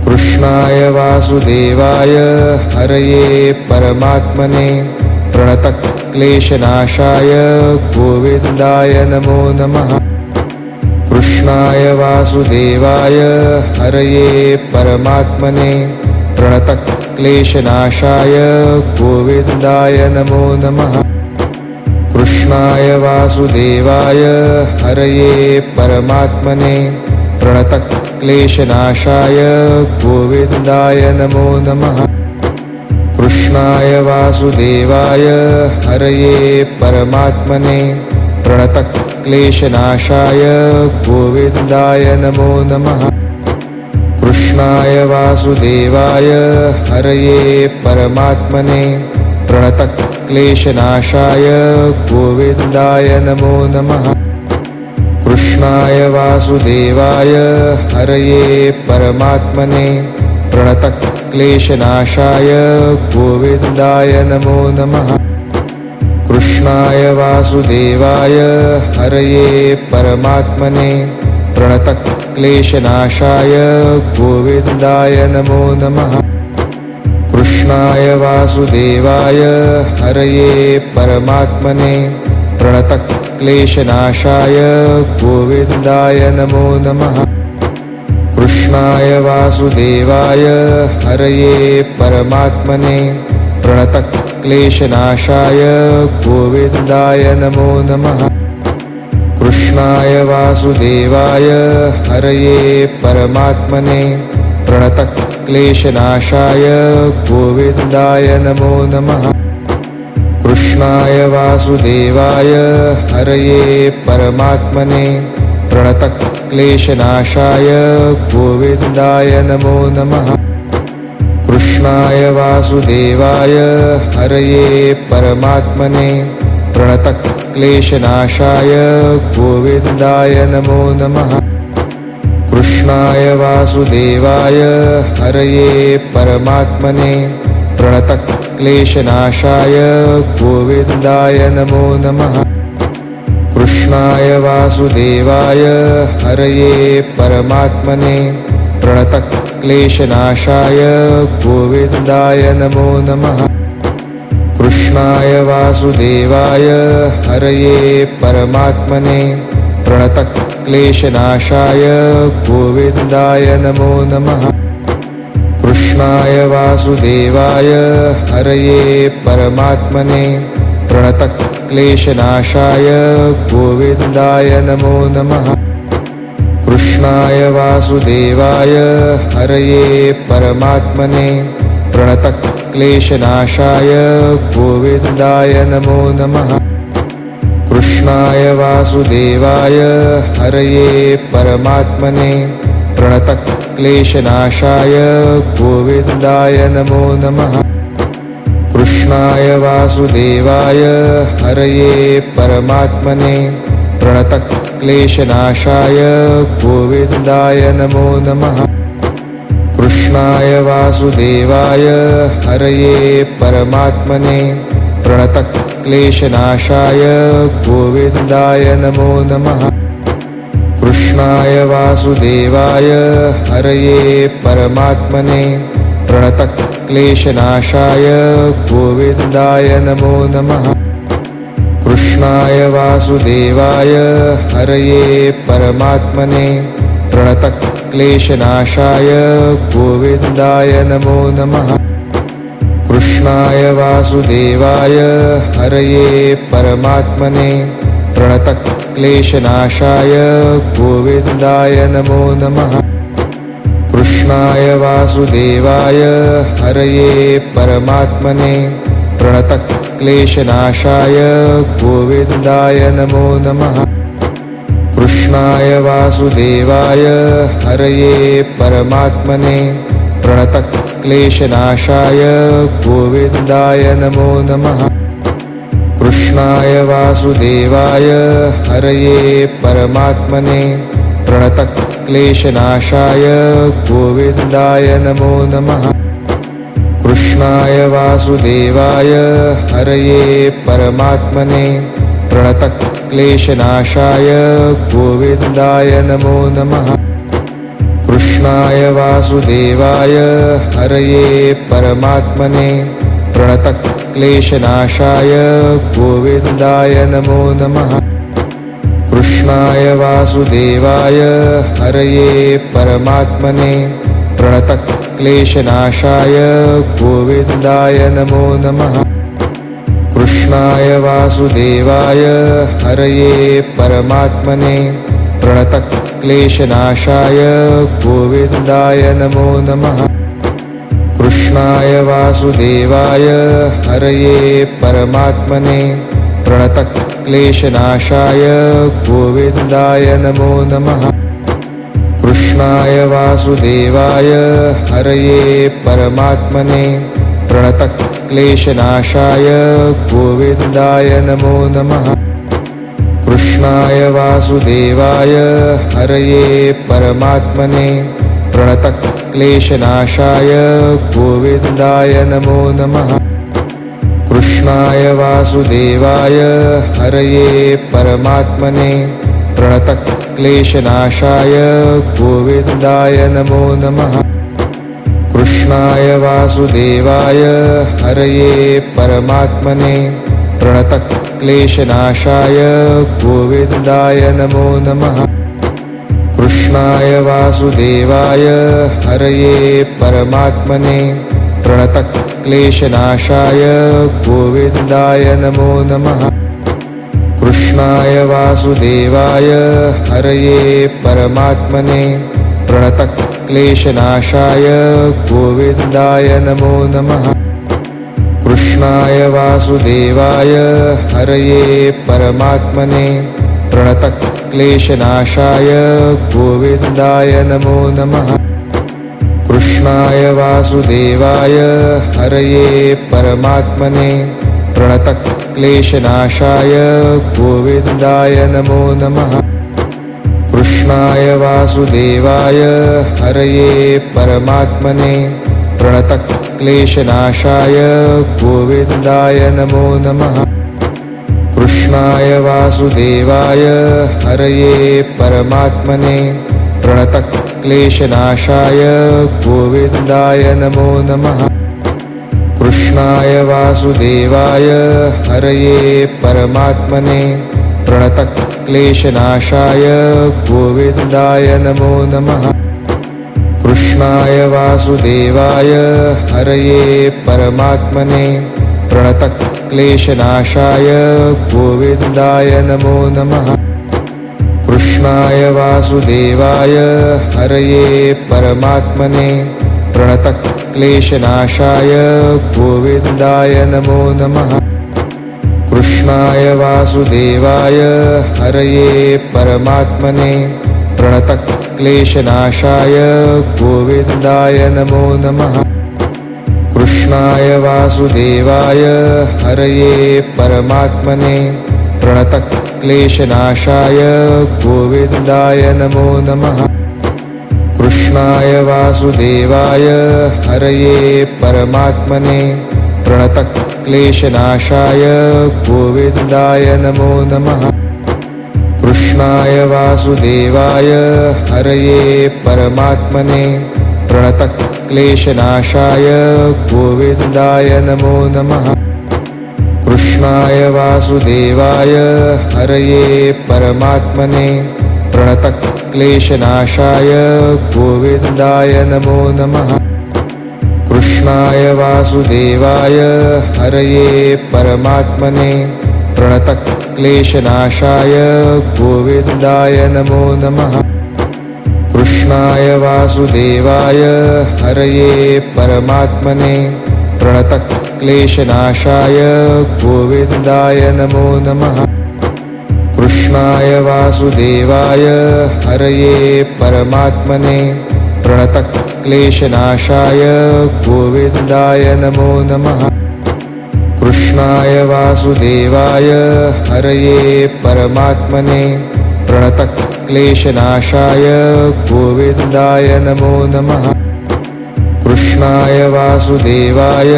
कृष्णाय वासुदेवाय हरये परमात्मने प्रणतक्लेशनाशाय गोविन्दाय नमो नमः। कृष्णाय वासुदेवाय हरये परमात्मने प्रणतक्लेशनाशाय गोविन्दाय नमो नमः। कृष्णाय वासुदेवाय हरये परमात्मने प्रणतक्लेशनाशाय गोविन्दाय नमो नमः। कृष्णाय वासुदेवाय हरये परमात्मने प्रणतक्लेशनाशाय गोविन्दाय नमो नमः। कृष्णाय वासुदेवाय हरये परमात्मने प्रणतक्लेशनाशाय गोविन्दाय नमो नमः। कृष्णाय वासुदेवाय हरये परमात्मने प्रणतक्लेशनाशाय गोविन्दाय नमो नमः। कृष्णाय वासुदेवाय हरये परमात्मने प्रणतक्लेशनाशाय गोविन्दाय नमो नमः। कृष्णाय वासुदेवाय हरये परमात्मने प्रणतक्लेशनाशाय गोविन्दाय नमो नमः। कृष्णाय वासुदेवाय हरये परमात्मने प्रणतक्लेशनाशाय गोविन्दाय नमो नमः। कृष्णाय वासुदेवाय हरये परमात्मने प्रणतक्लेशनाशाय गोविन्दाय नमो नमः। कृष्णाय वासुदेवाय हरये परमात्मने प्रणतक्लेशनाशाय गोविन्दाय नमो नमः। कृष्णाय वासुदेवाय हरये परमात्मने प्रणतक्लेशनाशाय गोविन्दाय नमो नमः। कृष्णाय वासुदेवाय हरये परमात्मने प्रणतक्लेशनाशाय गोविन्दाय नमो नमः। कृष्णाय वासुदेवाय हरये परमात्मने प्रणतक्लेशनाशाय गोविन्दाय नमो नमः। कृष्णाय वासुदेवाय हरये परमात्मने प्रणतक्लेशनाशाय गोविन्दाय नमो नमः। कृष्णाय वासुदेवाय हरये परमात्मने प्रणतक्लेशनाशाय गोविन्दाय नमो नमः। कृष्णाय वासुदेवाय हरये परमात्मने प्रणतक्लेशनाशाय गोविन्दाय नमो नमः। कृष्णाय वासुदेवाय हरये परमात्मने प्रणतक्लेशनाशाय गोविन्दाय नमो नमः। कृष्णाय वासुदेवाय हरये परमात्मने प्रणतक्लेशनाशाय गोविन्दाय नमो नमः। कृष्णाय वासुदेवाय हरये परमात्मने प्रणतक्लेशनाशाय गोविन्दाय नमो नमः। कृष्णाय वासुदेवाय हरये परमात्मने प्रणतक्लेशनाशाय गोविन्दाय नमो नमः। कृष्णाय वासुदेवाय हरये परमात्मने प्रणतक्लेशनाशाय गोविन्दाय नमो नमः। कृष्णाय वासुदेवाय हरये परमात्मने प्रणतक्लेशनाशाय गोविन्दाय नमो नमः। कृष्णाय वासुदेवाय हरये परमात्मने प्रणतक्लेशनाशाय गोविन्दाय नमो नमः। कृष्णाय वासुदेवाय हरये परमात्मने प्रणतक्लेशनाशाय गोविन्दाय नमो नमः। कृष्णाय वासुदेवाय हरये परमात्मने प्रणतक्लेशनाशाय गोविन्दाय नमो नमः। कृष्णाय वासुदेवाय हरये परमात्मने प्रणतक्लेशनाशाय गोविन्दाय नमो नमः। कृष्णाय वासुदेवाय हरये परमात्मने प्रणतक्लेशनाशाय गोविन्दाय नमो नमः। कृष्णाय वासुदेवाय हरये परमात्मने प्रणतक्लेशनाशाय गोविन्दाय नमो नमः। कृष्णाय वासुदेवाय हरये परमात्मने प्रणतक्लेशनाशाय गोविन्दाय नमो नमः। कृष्णाय वासुदेवाय हरये परमात्मने प्रणतक्लेशनाशाय गोविन्दाय नमो नमः। कृष्णाय वासुदेवाय हरये परमात्मने प्रणतक्लेशनाशाय गोविन्दाय नमो नमः। कृष्णाय वासुदेवाय हरये परमात्मने प्रणतक्लेशनाशाय गोविन्दाय नमो नमः। कृष्णाय वासुदेवाय हरये परमात्मने प्रणतक्लेशनाशाय गोविन्दाय नमो नमः। कृष्णाय वासुदेवाय हरये परमात्मने प्रणतक्लेशनाशाय गोविन्दाय नमो नमः। कृष्णाय वासुदेवाय हरये परमात्मने प्रणतक्लेशनाशाय गोविन्दाय नमो नमः। कृष्णाय वासुदेवाय हरये परमात्मने प्रणतक्लेशनाशाय गोविन्दाय नमो नमः। कृष्णाय वासुदेवाय हरये परमात्मने प्रणतक्लेशनाशाय गोविन्दाय नमो नमः। कृष्णाय वासुदेवाय हरये परमात्मने प्रणतक्लेशनाशाय गोविन्दाय नमो नमः। कृष्णाय वासुदेवाय हरये परमात्मने प्रणतक्लेशनाशाय गोविन्दाय नमो नमः। कृष्णाय वासुदेवाय हरये परमात्मने प्रणतक्लेशनाशाय गोविन्दाय नमो नमः। कृष्णाय वासुदेवाय हरये परमात्मने प्रणतक्लेशनाशाय गोविन्दाय नमो नमः। कृष्णाय वासुदेवाय हरये परमात्मने प्रणतक्लेशनाशाय गोविन्दाय नमो नमः। कृष्णाय वासुदेवाय हरये परमात्मने प्रणतक्लेशनाशाय गोविन्दाय नमो नमः। कृष्णाय वासुदेवाय हरये परमात्मने प्रणतक्लेशनाशाय गोविन्दाय नमो नमः। कृष्णाय वासुदेवाय हरये परमात्मने प्रणतक्लेशनाशाय गोविन्दाय नमो नमः। कृष्णाय वासुदेवाय हरये परमात्मने प्रणतक्लेशनाशाय गोविन्दाय नमो नमः। कृष्णाय वासुदेवाय हरये परमात्मने प्रणतक्लेशनाशाय गोविन्दाय नमो नमः। कृष्णाय वासुदेवाय हरये परमात्मने प्रणतक्लेशनाशाय गोविन्दाय नमो नमः। कृष्णाय वासुदेवाय हरये परमात्मने प्रणतक्लेशनाशाय गोविन्दाय नमो नमः। कृष्णाय वासुदेवाय हरये परमात्मने प्रणतक्लेशनाशाय गोविन्दाय नमो नमः। कृष्णाय वासुदेवाय हरये परमात्मने प्रणतक्लेशनाशाय गोविन्दाय नमो नमः। कृष्णाय वासुदेवाय हरये परमात्मने प्रणतक्लेशनाशाय गोविन्दाय नमो नमः। कृष्णाय वासुदेवाय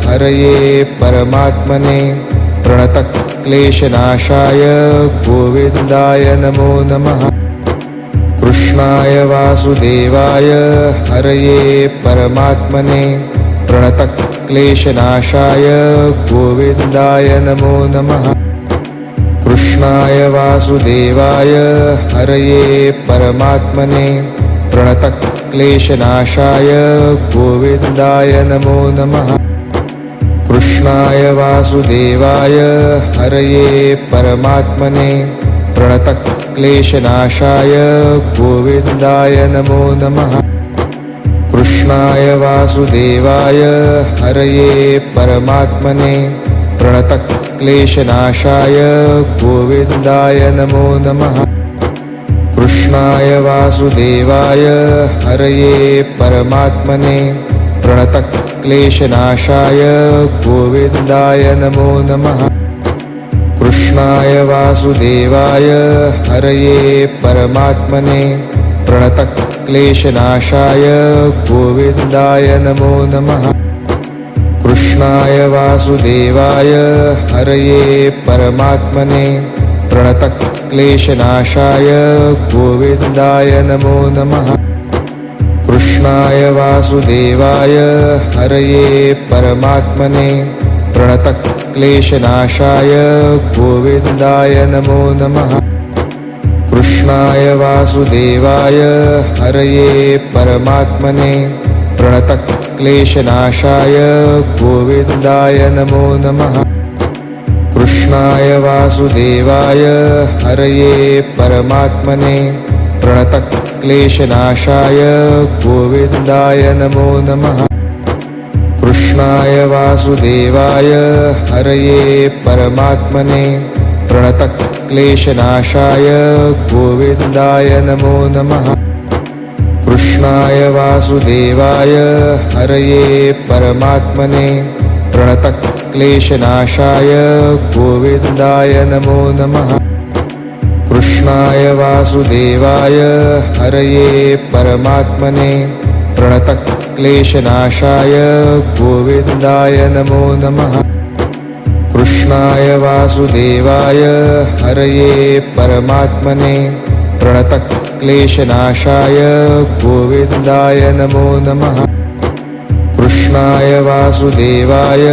हरये परमात्मने प्रणतक्लेशनाशाय गोविन्दाय नमो नमः। कृष्णाय वासुदेवाय हरये परमात्मने प्रणतक्लेशनाशाय गोविन्दाय नमो नमः। कृष्णाय वासुदेवाय हरये परमात्मने प्रणतक्लेशनाशाय गोविन्दाय नमो नमः। कृष्णाय वासुदेवाय हरये परमात्मने प्रणतक्लेशनाशाय गोविन्दाय नमो नमः। कृष्णाय वासुदेवाय हरये परमात्मने प्रणतक्लेशनाशाय गोविन्दाय नमो नमः। कृष्णाय वासुदेवाय हरये परमात्मने प्रणतक्लेशनाशाय गोविन्दाय नमो नमः। कृष्णाय वासुदेवाय हरये परमात्मने प्रणतक्लेशनाशाय गोविन्दाय नमो नमः। कृष्णाय वासुदेवाय हरये परमात्मने प्रणतक्लेशनाशाय गोविन्दाय नमो नमः। कृष्णाय वासुदेवाय हरये परमात्मने प्रणतक्लेशनाशाय गोविन्दाय नमो नमः। कृष्णाय वासुदेवाय हरये परमात्मने प्रणतक्लेशनाशाय गोविन्दाय नमो नमः। कृष्णाय वासुदेवाय हरये परमात्मने प्रणतक्लेशनाशाय गोविन्दाय नमो नमः। कृष्णाय वासुदेवाय हरये परमात्मने प्रणतक्लेशनाशाय गोविन्दाय नमो नमः। कृष्णाय वासुदेवाय हरये परमात्मने प्रणतक्लेशनाशाय गोविन्दाय नमो नमः। कृष्णाय वासुदेवाय हरये परमात्मने प्रणतक्लेशनाशाय गोविन्दाय नमो नमः। कृष्णाय वासुदेवाय हरये परमात्मने प्रणतक्लेशनाशाय गोविन्दाय नमो नमः। कृष्णाय वासुदेवाय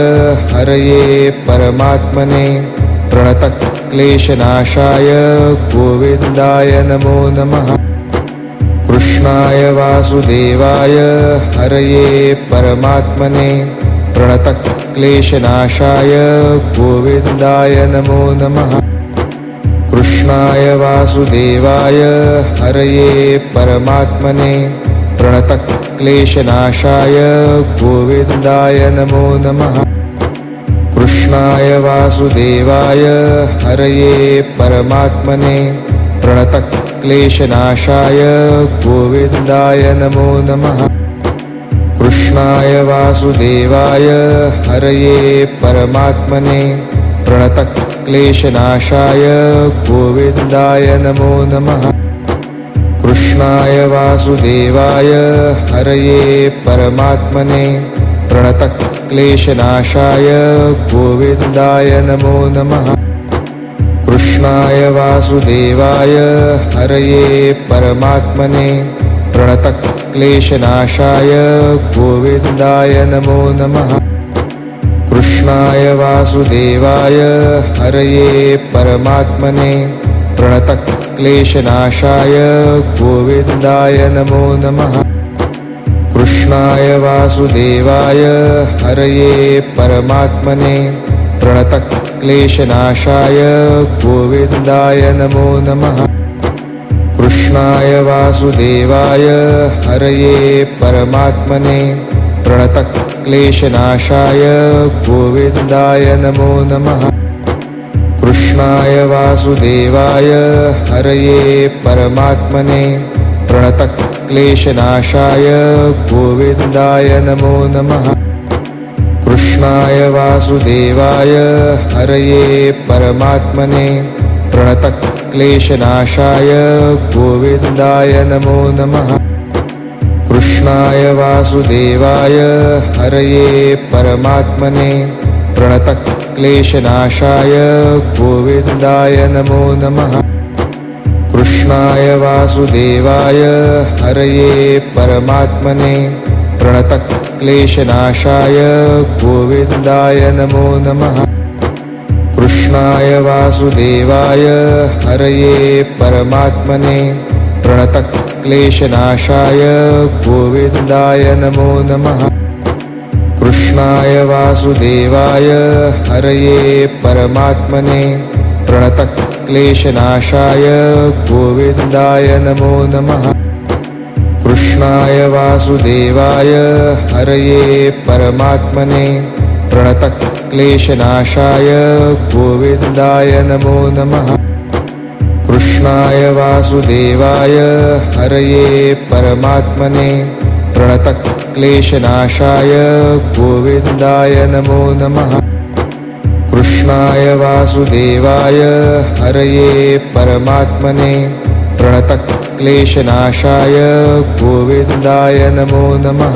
हरये परमात्मने प्रणतक्लेशनाशाय गोविन्दाय नमो नमः। कृष्णाय वासुदेवाय हरये परमात्मने प्रणतक्लेशनाशाय गोविन्दाय नमो नमः। कृष्णाय वासुदेवाय हरये परमात्मने प्रणतक्लेशनाशाय गोविन्दाय नमो नमः। कृष्णाय वासुदेवाय हरये परमात्मने प्रणतक्लेशनाशाय गोविन्दाय नमो नमः। कृष्णाय वासुदेवाय हरये परमात्मने प्रणतक्लेशनाशाय गोविन्दाय नमो नमः। कृष्णाय वासुदेवाय हरये परमात्मने प्रणतक्लेशनाशाय गोविन्दाय नमो नमः। कृष्णाय वासुदेवाय हरये परमात्मने प्रणतक्लेशनाशाय गोविन्दाय नमो नमः। कृष्णाय वासुदेवाय हरये परमात्मने प्रणतक्लेशनाशाय गोविन्दाय नमो नमः। कृष्णाय वासुदेवाय हरये परमात्मने प्रणतक्लेशनाशाय गोविन्दाय नमो नमः। कृष्णाय वासुदेवाय हरये परमात्मने प्रणतक्लेशनाशाय गोविन्दाय नमो नमः। कृष्णाय वासुदेवाय हरये परमात्मने प्रणतक्लेशनाशाय गोविन्दाय नमो नमः। कृष्णाय वासुदेवाय हरये परमात्मने प्रणतक्लेशनाशाय गोविन्दाय नमो नमः। कृष्णाय वासुदेवाय हरये परमात्मने प्रणतक्लेशनाशाय गोविन्दाय नमो नमः। कृष्णाय वासुदेवाय हरये परमात्मने प्रणतक्लेशनाशाय गोविन्दाय नमो नमः। कृष्णाय वासुदेवाय हरये परमात्मने प्रणतक्लेशनाशाय गोविन्दाय नमो नमः। कृष्णाय वासुदेवाय हरये परमात्मने प्रणतक्लेशनाशाय गोविन्दाय नमो नमः। कृष्णाय वासुदेवाय हरये परमात्मने प्रणतक्लेशनाशाय गोविन्दाय नमो नमः। कृष्णाय वासुदेवाय हरये परमात्मने प्रणतक्लेशनाशाय गोविन्दाय नमो नमः। कृष्णाय वासुदेवाय हरये परमात्मने प्रणतक्लेशनाशाय गोविन्दाय नमो नमः।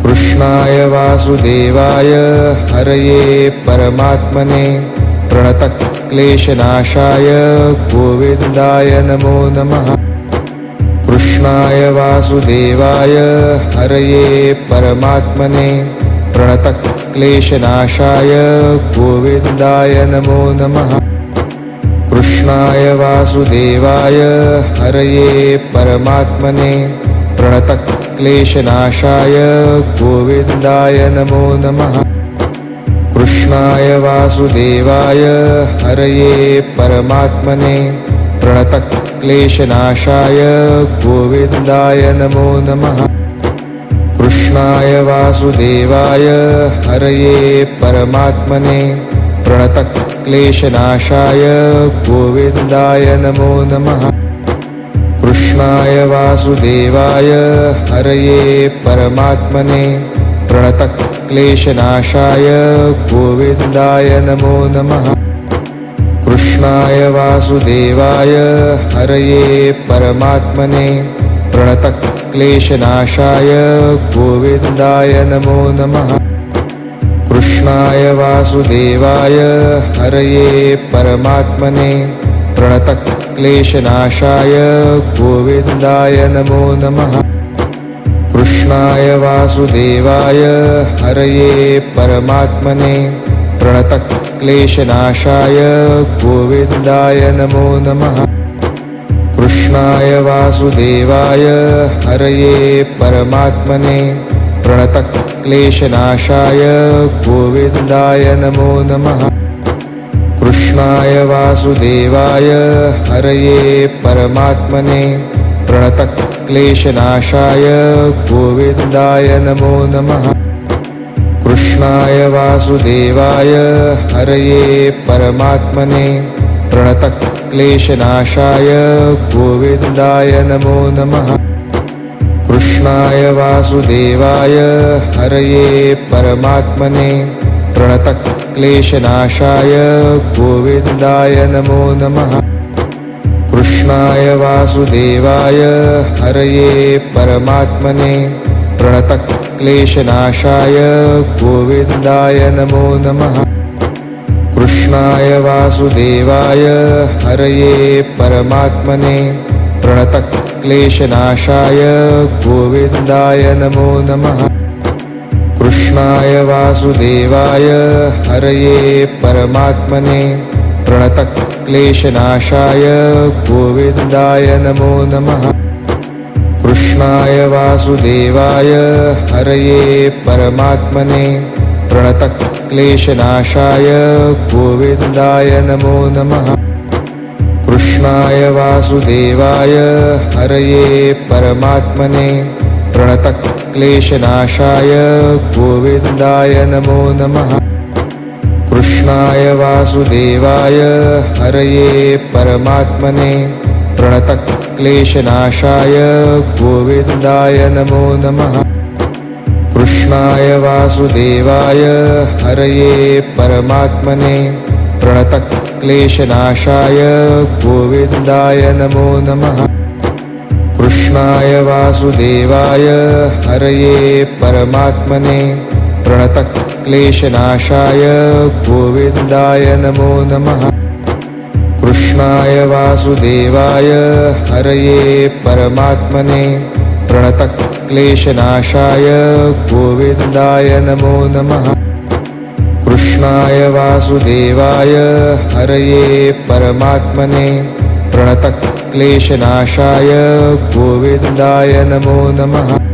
कृष्णाय वासुदेवाय हरये परमात्मने प्रणतक्लेशनाशाय गोविन्दाय नमो नमः। कृष्णाय वासुदेवाय हरये परमात्मने प्रणतक्लेशनाशाय गोविन्दाय नमो नमः। कृष्णाय वासुदेवाय हरये परमात्मने प्रणतक्लेशनाशाय गोविन्दाय नमो नमः। कृष्णाय वासुदेवाय हरये परमात्मने प्रणतक्लेशनाशाय गोविन्दाय नमो नमः। कृष्णाय वासुदेवाय हरये परमात्मने प्रणतक्लेशनाशाय गोविन्दाय नमो नमः। कृष्णाय वासुदेवाय हरये परमात्मने प्रणतक्लेशनाशाय गोविन्दाय नमो नमः। कृष्णाय वासुदेवाय हरये परमात्मने प्रणतक्लेशनाशाय गोविन्दाय नमो नमः। कृष्णाय वासुदेवाय हरये परमात्मने प्रणतक्लेशनाशाय गोविन्दाय नमो नमः। कृष्णाय वासुदेवाय हरये परमात्मने प्रणतक्लेशनाशाय गोविन्दाय नमो नमः। कृष्णाय वासुदेवाय हरये परमात्मने प्रणतक्लेशनाशाय गोविन्दाय नमो नमः। कृष्णाय वासुदेवाय हरये परमात्मने प्रणतक्लेशनाशाय गोविन्दाय नमो नमः। कृष्णाय वासुदेवाय हरये परमात्मने प्रणतक्लेशनाशाय गोविन्दाय नमो नमः। कृष्णाय वासुदेवाय हरये परमात्मने प्रणतक्लेशनाशाय गोविन्दाय नमो नमः। कृष्णाय वासुदेवाय हरये परमात्मने प्रणतक्लेशनाशाय गोविन्दाय नमो नमः। कृष्णाय वासुदेवाय हरये परमात्मने प्रणतक्लेशनाशाय गोविन्दाय नमो नमः। कृष्णाय वासुदेवाय हरये परमात्मने प्रणतक्लेशनाशाय गोविन्दाय नमो नमः। कृष्णाय वासुदेवाय हरये परमात्मने प्रणतक्लेशनाशाय गोविन्दाय नमो नमः। कृष्णाय वासुदेवाय हरये परमात्मने प्रणतक्लेशनाशाय गोविन्दाय नमो नमः। कृष्णाय वासुदेवाय हरये परमात्मने प्रणतक्लेशनाशाय गोविन्दाय नमो नमः। कृष्णाय वासुदेवाय हरये परमात्मने प्रणतक्लेशनाशाय गोविन्दाय नमो नमः। कृष्णाय वासुदेवाय हरये परमात्मने प्रणतक्लेशनाशाय गोविन्दाय नमो नमः। कृष्णाय वासुदेवाय हरये परमात्मने प्रणतक्लेशनाशाय गोविन्दाय नमो नमः। कृष्णाय वासुदेवाय हरये परमात्मने प्रणतक्लेशनाशाय गोविन्दाय नमो नमः।